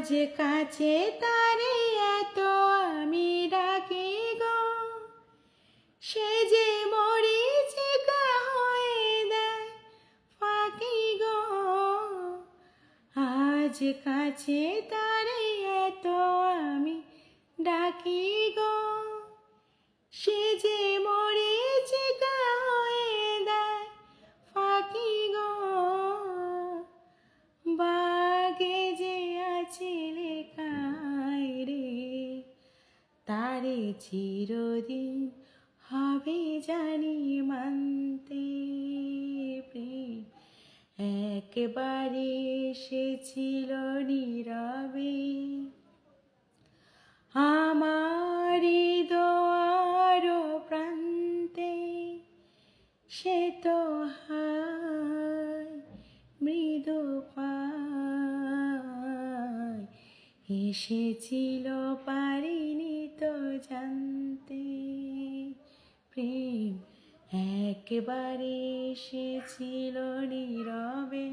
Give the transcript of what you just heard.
আজ কাছে তারে এত আমি ডাকি গো, সে যে মরিচিকা হয়ে দেয় ফাঁকি গো। আজ কাছে তারে এত আমি ডাকি গো, সে যে মরিচিকা হয়ে দেয় ফাঁকি গো। বাগে যে আছে লেখায় রে, তারে চিরদিন হবে জানি মানতে। প্রেম একবারে এসেছিল নীরবে আমার হৃদয়ের প্রান্তে, সে তো হায় মৃদু পায় এসেছিল পারিনি তো জানতে। প্রেম একবারে এসেছিল নীরবে।